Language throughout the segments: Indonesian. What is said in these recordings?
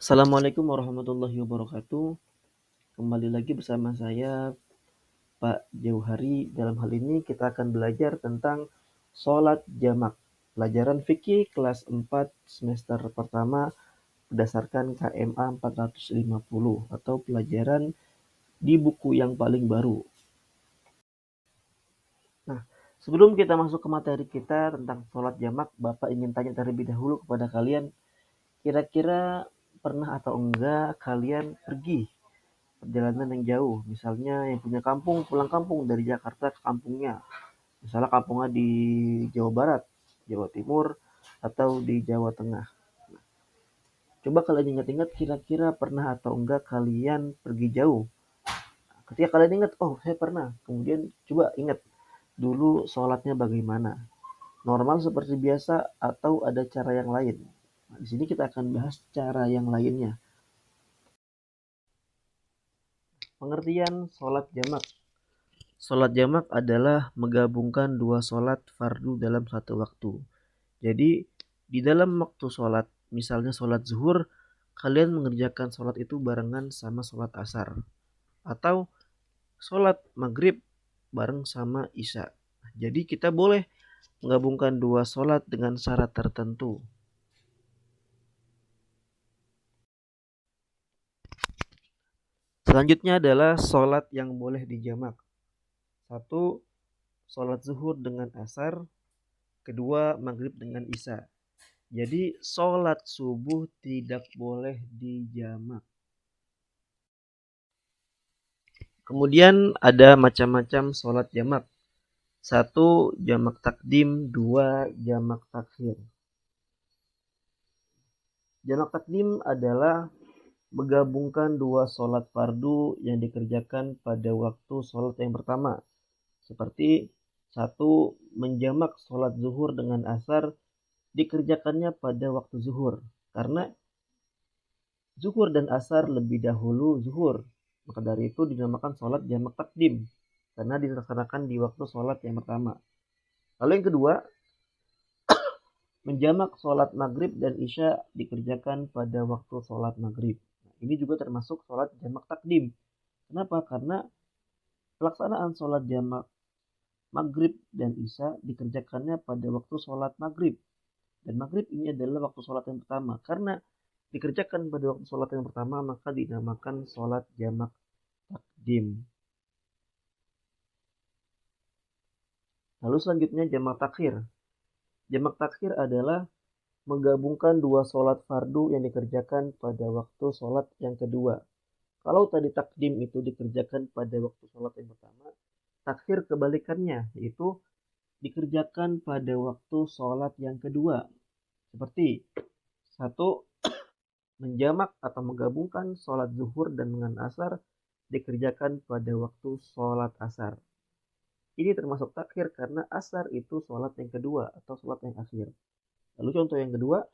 Assalamualaikum warahmatullahi wabarakatuh. Kembali lagi bersama saya Pak Jauhari. Dalam hal ini kita akan belajar tentang sholat jamak. Pelajaran fikih kelas 4 semester pertama berdasarkan KMA 450 atau pelajaran di buku yang paling baru. Nah, sebelum kita masuk ke materi kita tentang sholat jamak, Bapak ingin tanya terlebih dahulu kepada kalian, kira-kira pernah atau enggak kalian pergi perjalanan yang jauh, misalnya yang punya kampung pulang kampung dari Jakarta ke kampungnya, misalnya kampungnya di Jawa Barat, Jawa Timur, atau di Jawa Tengah. Coba kalian ingat-ingat, kira-kira pernah atau enggak kalian pergi jauh. Ketika kalian ingat, oh saya pernah, kemudian coba ingat dulu sholatnya bagaimana, normal seperti biasa atau ada cara yang lain. Nah, di sini kita akan bahas cara yang lainnya. Pengertian sholat jamak. Sholat jamak adalah menggabungkan dua sholat fardu dalam satu waktu. Jadi di dalam waktu sholat, misalnya sholat zuhur, kalian mengerjakan sholat itu barengan sama sholat asar. Atau sholat maghrib bareng sama isya. Jadi kita boleh menggabungkan dua sholat dengan syarat tertentu. Selanjutnya adalah sholat yang boleh dijamak. Satu, sholat zuhur dengan asar. Kedua, maghrib dengan isya. Jadi sholat subuh tidak boleh dijamak. Kemudian ada macam-macam sholat jamak. Satu, jamak takdim. Dua, jamak takhir. Jamak takdim adalah menggabungkan dua sholat fardu yang dikerjakan pada waktu sholat yang pertama. Seperti satu, menjamak sholat zuhur dengan asar dikerjakannya pada waktu zuhur. Karena zuhur dan asar lebih dahulu zuhur. Maka dari itu dinamakan sholat jamak takdim. Karena dilaksanakan di waktu sholat yang pertama. Lalu yang kedua, menjamak sholat maghrib dan isya dikerjakan pada waktu sholat maghrib. Nah, ini juga termasuk sholat jamak takdim. Kenapa? Karena pelaksanaan sholat jamak maghrib dan isya dikerjakannya pada waktu sholat maghrib. Dan maghrib ini adalah waktu sholat yang pertama. Karena dikerjakan pada waktu sholat yang pertama, maka dinamakan sholat jamak takdim. Lalu selanjutnya jamak takhir. Jamak takhir adalah menggabungkan dua sholat fardu yang dikerjakan pada waktu sholat yang kedua. Kalau tadi takdim itu dikerjakan pada waktu sholat yang pertama, takhir kebalikannya, yaitu dikerjakan pada waktu sholat yang kedua. Seperti satu, menjamak atau menggabungkan sholat zuhur dan dengan asar dikerjakan pada waktu sholat asar. Ini termasuk takhir karena asar itu sholat yang kedua atau sholat yang akhir. Lalu contoh yang kedua,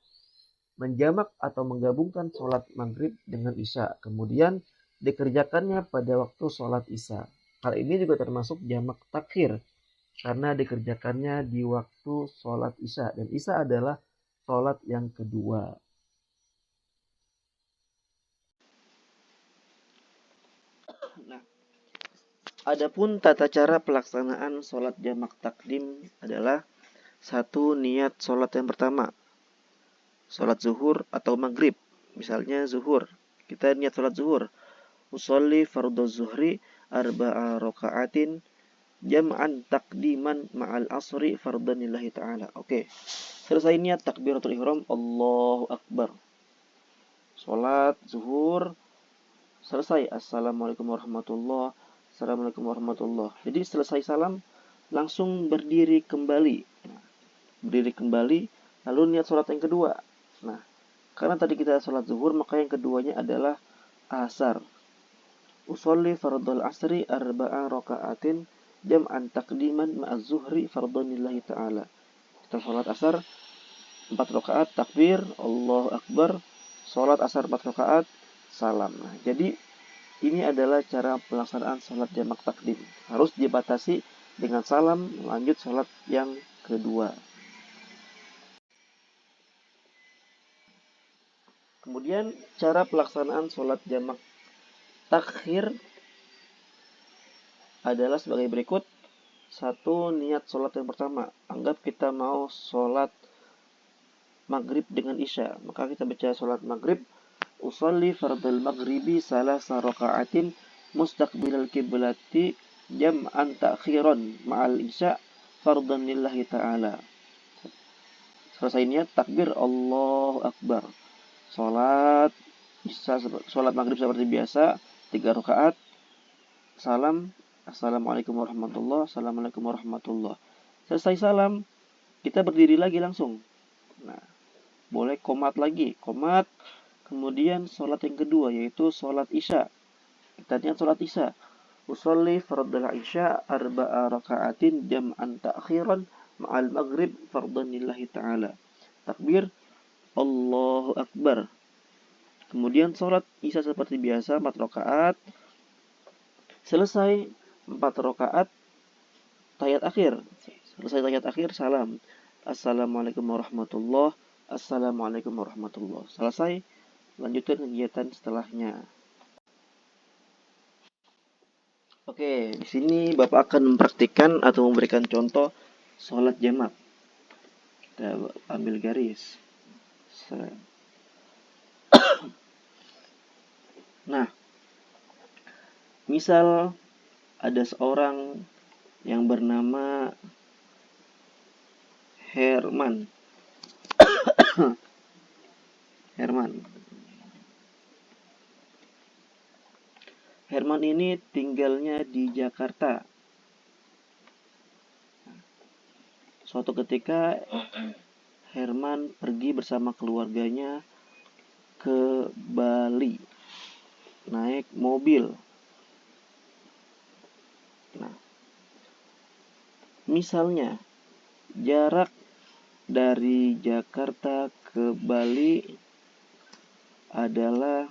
menjamak atau menggabungkan sholat maghrib dengan isya. Kemudian dikerjakannya pada waktu sholat isya. Hal ini juga termasuk jamak takhir karena dikerjakannya di waktu sholat isya. Dan isya adalah sholat yang kedua. Nah, adapun tata cara pelaksanaan sholat jamak takdim adalah satu, niat sholat yang pertama, sholat zuhur atau maghrib. Misalnya zuhur, kita niat sholat zuhur, usolli fardhu zuhri arba'a raka'atin jam'an takdiman ma'al asri fardanillahi ta'ala. Oke, selesai niat takbiratul ihram, Allahu Akbar, sholat zuhur, selesai assalamualaikum warahmatullah, assalamualaikum warahmatullah. Jadi selesai salam langsung berdiri kembali. Berdiri kembali lalu niat sholat yang kedua. Nah, karena tadi kita sholat zuhur, maka yang keduanya adalah asar. Usolli fardhul asri arba'a raka'atin jam'an takdiman ma'az zuhri fardhanillahi ta'ala. Kita sholat asar 4 rakaat, takbir, Allahu Akbar, sholat asar 4 rakaat, salam. Nah, jadi ini adalah cara pelaksanaan sholat jamak takdim. Harus dibatasi dengan salam, lanjut sholat yang kedua. Kemudian cara pelaksanaan sholat jamak takhir adalah sebagai berikut. Satu, niat sholat yang pertama. Anggap kita mau sholat maghrib dengan isya. Maka kita baca sholat maghrib. Usalli fardal maghribi salasa raka'atin mustaqbilal kiblati jam'an ta'khiran ma'al isya fardan lillahi ta'ala. Selesai niat takbir Allahu Akbar. Sholat isya, sholat maghrib seperti biasa 3 rakaat. Salam, assalamualaikum warahmatullah, assalamualaikum warahmatullah. Selesai salam, kita berdiri lagi langsung. Nah, boleh qomat lagi, qomat. Kemudian sholat yang kedua yaitu sholat isya. Kita niat sholat isya. Usolli fardal isya arba'a raka'atin jam'an ta'khiran ma'al maghrib fardan lillahi ta'ala. Takbir Allahu Akbar. Kemudian sholat isya seperti biasa 4 rakaat. Selesai 4 rakaat tahiyat akhir. Selesai tahiyat akhir salam. Assalamualaikum warahmatullah. Assalamualaikum warahmatullah. Selesai, lanjutkan kegiatan setelahnya. Oke, di sini Bapak akan mempraktikkan atau memberikan contoh sholat jamak. Kita ambil garis. Nah, misal ada seorang yang bernama Herman. Herman ini tinggalnya di Jakarta. Suatu ketika Herman pergi bersama keluarganya ke Bali, naik mobil. Nah, misalnya jarak dari Jakarta ke Bali adalah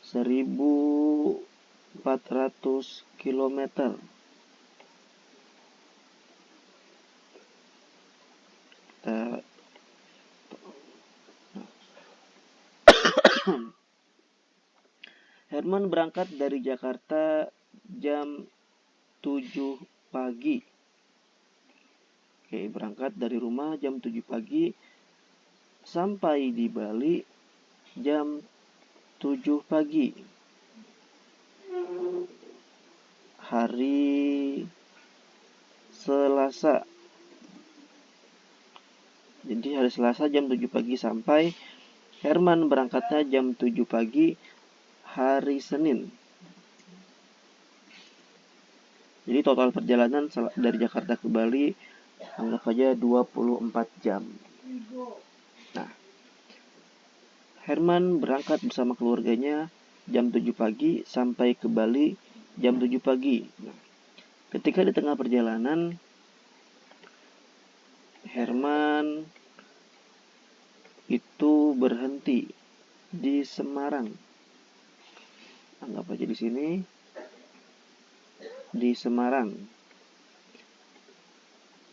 1.400 km. Herman berangkat dari Jakarta jam 7 pagi. Oke, berangkat dari rumah jam 7 pagi, sampai di Bali jam 7 pagi. Hari Selasa. Jadi hari Selasa jam 7 pagi sampai. Herman berangkatnya jam 7 pagi hari Senin. Jadi total perjalanan dari Jakarta ke Bali anggap aja 24 jam. Nah, Herman berangkat bersama keluarganya jam 7 pagi sampai ke Bali jam 7 pagi. Nah, ketika di tengah perjalanan Herman itu berhenti di Semarang. Anggap aja di sini di Semarang.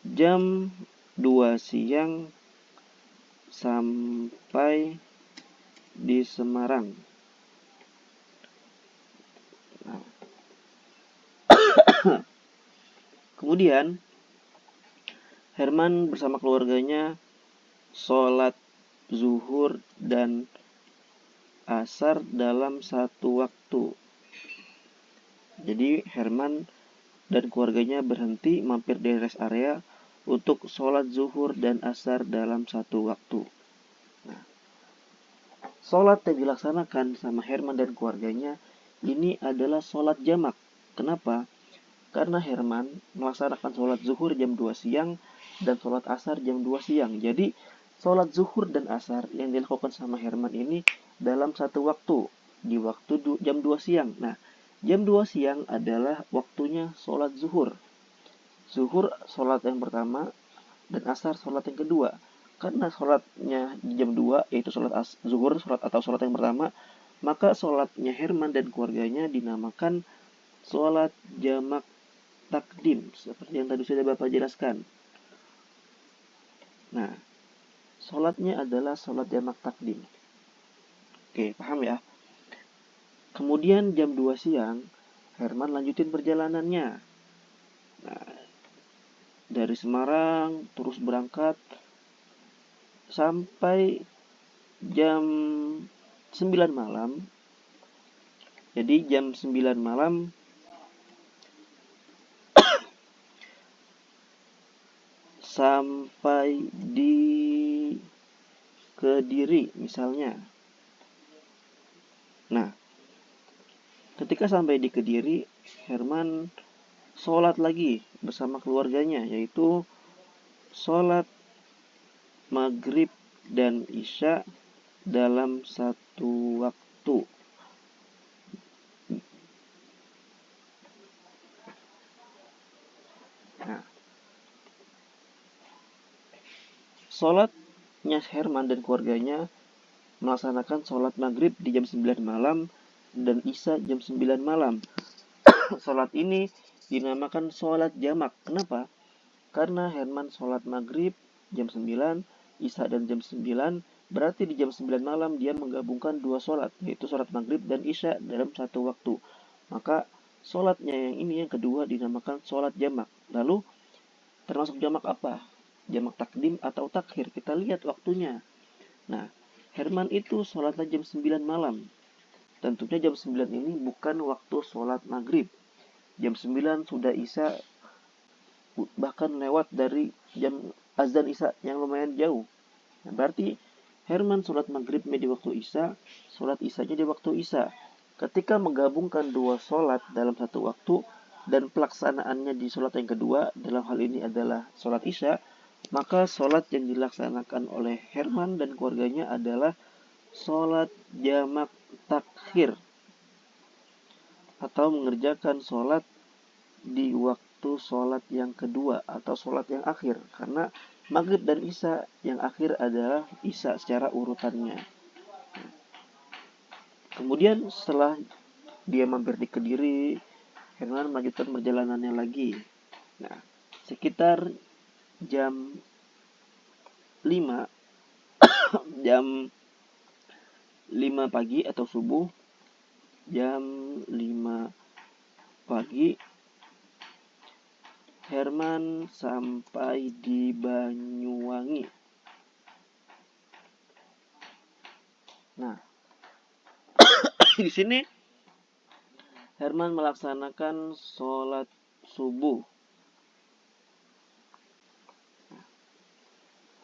Jam 2 siang sampai di Semarang. Nah. Kemudian Herman bersama keluarganya sholat zuhur dan asar dalam satu waktu. Jadi Herman dan keluarganya berhenti mampir di rest area untuk sholat zuhur dan asar dalam satu waktu. Nah, sholat yang dilaksanakan sama Herman dan keluarganya ini adalah sholat jamak. Kenapa? Karena Herman melaksanakan sholat zuhur jam 2 siang dan sholat asar jam 2 siang. Jadi sholat zuhur dan asar yang dilakukan sama Herman ini dalam satu waktu, di waktu jam 2 siang. Nah, jam 2 siang adalah waktunya sholat zuhur. Zuhur sholat yang pertama dan asar sholat yang kedua. Karena sholatnya di jam 2 yaitu sholat zuhur sholat atau sholat yang pertama, maka sholatnya Herman dan keluarganya dinamakan sholat jamak takdim, seperti yang tadi sudah Bapak jelaskan. Nah, sholatnya adalah sholat jamak takdim. Oke, paham ya? Kemudian jam 2 siang, Herman lanjutin perjalanannya. Nah, dari Semarang terus berangkat sampai jam 9 malam. Jadi jam 9 malam sampai di Kediri misalnya. Nah, ketika sampai di Kediri, Herman sholat lagi bersama keluarganya, yaitu sholat maghrib dan isya dalam satu waktu. Nah, sholatnya Herman dan keluarganya melaksanakan sholat maghrib di jam 9 malam dan isya jam 9 malam. Sholat ini dinamakan sholat jamak. Kenapa? Karena Herman sholat maghrib jam 9, isya dan jam 9, berarti di jam 9 malam dia menggabungkan dua sholat, yaitu sholat maghrib dan isya dalam satu waktu. Maka sholatnya yang ini yang kedua dinamakan sholat jamak. Lalu termasuk jamak apa? Jamak takdim atau takhir. Kita lihat waktunya. Nah, Herman itu sholatnya jam 9 malam. Tentunya jam 9 ini bukan waktu sholat maghrib. Jam 9 sudah isya, bahkan lewat dari jam azan isya yang lumayan jauh. Nah, berarti Herman sholat maghribnya di waktu isya, sholat isyanya di waktu isya. Ketika menggabungkan dua sholat dalam satu waktu dan pelaksanaannya di sholat yang kedua, dalam hal ini adalah sholat isya, maka sholat yang dilaksanakan oleh Herman dan keluarganya adalah sholat jamak takhir atau mengerjakan sholat di waktu sholat yang kedua atau sholat yang akhir, karena maghrib dan isya yang akhir adalah isya secara urutannya. Kemudian setelah dia mampir di Kediri, Herman melanjutkan perjalanannya lagi. Nah, sekitar jam 5 jam 5 pagi atau subuh, jam 5 pagi Herman sampai di Banyuwangi. Nah, di sini Herman melaksanakan sholat subuh.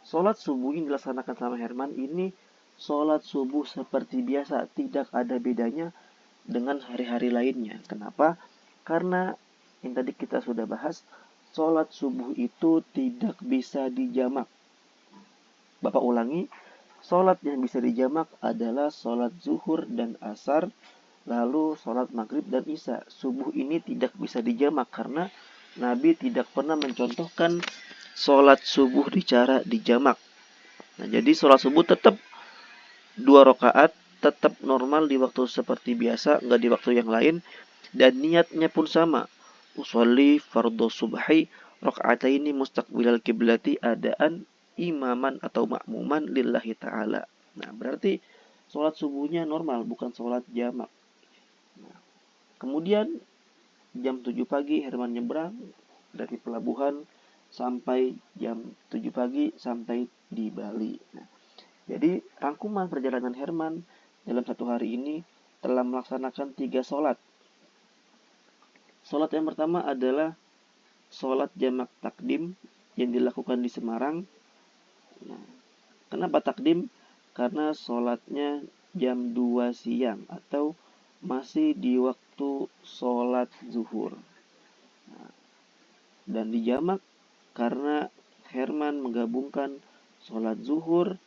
Sholat subuh yang dilaksanakan sama Herman ini sholat subuh seperti biasa, tidak ada bedanya dengan hari-hari lainnya. Kenapa? Karena yang tadi kita sudah bahas, sholat subuh itu tidak bisa dijamak. Bapak ulangi, sholat yang bisa dijamak adalah sholat zuhur dan asar, lalu sholat maghrib dan isya. Subuh ini tidak bisa dijamak karena Nabi tidak pernah mencontohkan sholat subuh di cara dijamak. Nah, jadi sholat subuh tetap 2 rakaat, tetap normal di waktu seperti biasa, nggak di waktu yang lain, dan niatnya pun sama. Usolli fardhu subhi rakaataini mustaqbilal kiblati adaan imaman atau makmuman lillahi ta'ala. Nah, berarti sholat subuhnya normal, bukan sholat jamak. Nah, kemudian jam 7 pagi Herman nyebrang dari pelabuhan sampai jam 7 pagi sampai di Bali. Nah, jadi rangkuman perjalanan Herman dalam satu hari ini telah melaksanakan 3 sholat. Sholat yang pertama adalah sholat jamak takdim yang dilakukan di Semarang. Nah, kenapa takdim? Karena sholatnya jam 2 siang atau masih di waktu sholat zuhur. Nah, dan dijamak karena Herman menggabungkan sholat zuhur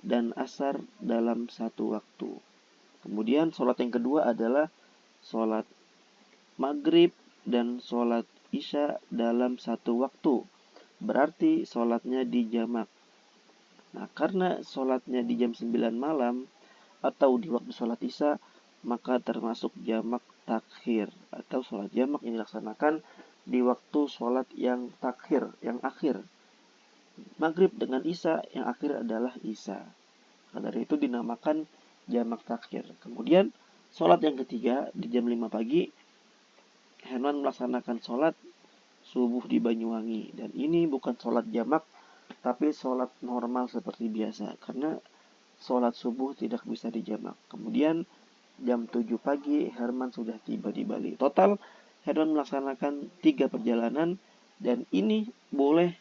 dan asar dalam satu waktu. Kemudian sholat yang kedua adalah sholat maghrib dan sholat isya dalam satu waktu. Berarti sholatnya dijamak. Nah, karena sholatnya di jam 9 malam atau di waktu sholat isya, maka termasuk jamak takhir atau sholat jamak yang dilaksanakan di waktu sholat yang takhir, yang akhir. Maghrib dengan isya yang akhir adalah isya. Nah, dari itu dinamakan jamak takhir. Kemudian sholat yang ketiga di jam 5 pagi, Herman melaksanakan sholat subuh di Banyuwangi. Dan ini bukan sholat jamak, tapi sholat normal seperti biasa. Karena sholat subuh tidak bisa dijamak. Kemudian jam 7 pagi Herman sudah tiba di Bali. Total Herman melaksanakan 3 perjalanan dan ini boleh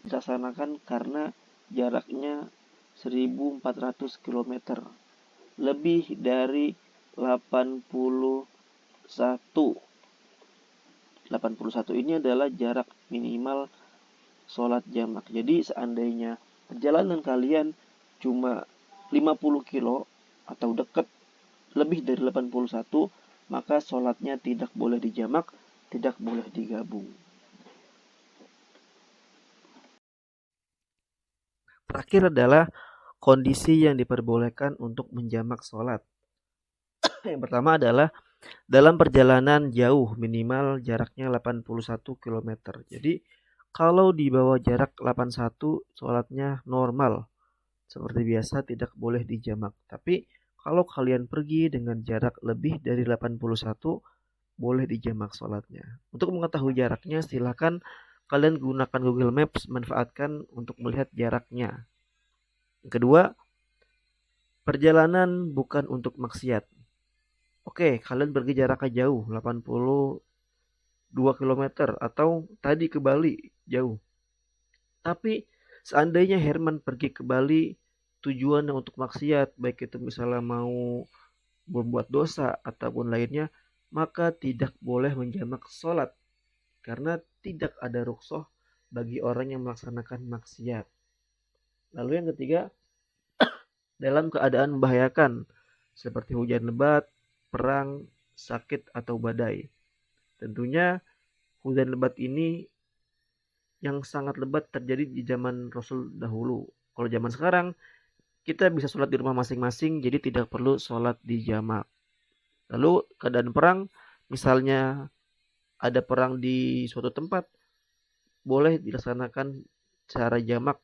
dilaksanakan karena jaraknya 1400 km. Lebih dari 81. 81 ini adalah jarak minimal sholat jamak. Jadi seandainya perjalanan kalian cuma 50 kilo atau dekat lebih dari 81, maka sholatnya tidak boleh dijamak, tidak boleh digabung. Terakhir adalah kondisi yang diperbolehkan untuk menjamak sholat. Yang pertama adalah dalam perjalanan jauh minimal jaraknya 81 km. Jadi kalau di bawah jarak 81 sholatnya normal. Seperti biasa tidak boleh dijamak. Tapi kalau kalian pergi dengan jarak lebih dari 81 boleh dijamak sholatnya. Untuk mengetahui jaraknya silakan kalian gunakan Google Maps, manfaatkan untuk melihat jaraknya. Yang kedua, perjalanan bukan untuk maksiat. Oke, kalian pergi jaraknya jauh, 82 km atau tadi ke Bali jauh. Tapi seandainya Herman pergi ke Bali tujuannya untuk maksiat, baik itu misalnya mau berbuat dosa ataupun lainnya, maka tidak boleh menjamak sholat karena tidak ada rukhsah bagi orang yang melaksanakan maksiat. Lalu yang ketiga, dalam keadaan membahayakan seperti hujan lebat, perang, sakit atau badai. Tentunya hujan lebat ini yang sangat lebat terjadi di zaman Rasul dahulu. Kalau zaman sekarang kita bisa sholat di rumah masing-masing, jadi tidak perlu sholat di jamak. Lalu keadaan perang, misalnya ada perang di suatu tempat, boleh dilaksanakan secara jamak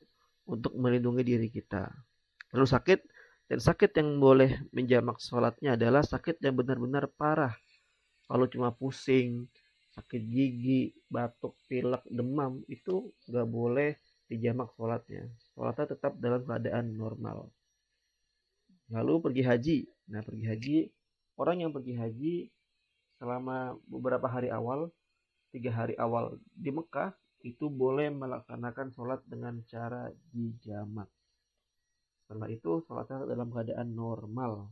untuk melindungi diri kita. Lalu sakit, dan sakit yang boleh menjamak sholatnya adalah sakit yang benar-benar parah. Kalau cuma pusing, sakit gigi, batuk, pilek, demam, itu nggak boleh dijamak sholatnya. Sholatnya tetap dalam keadaan normal. Lalu pergi haji. Nah, pergi haji, orang yang pergi haji selama beberapa hari awal, 3 hari awal di Mekah, itu boleh melaksanakan sholat dengan cara dijamak. Setelah itu sholatnya dalam keadaan normal.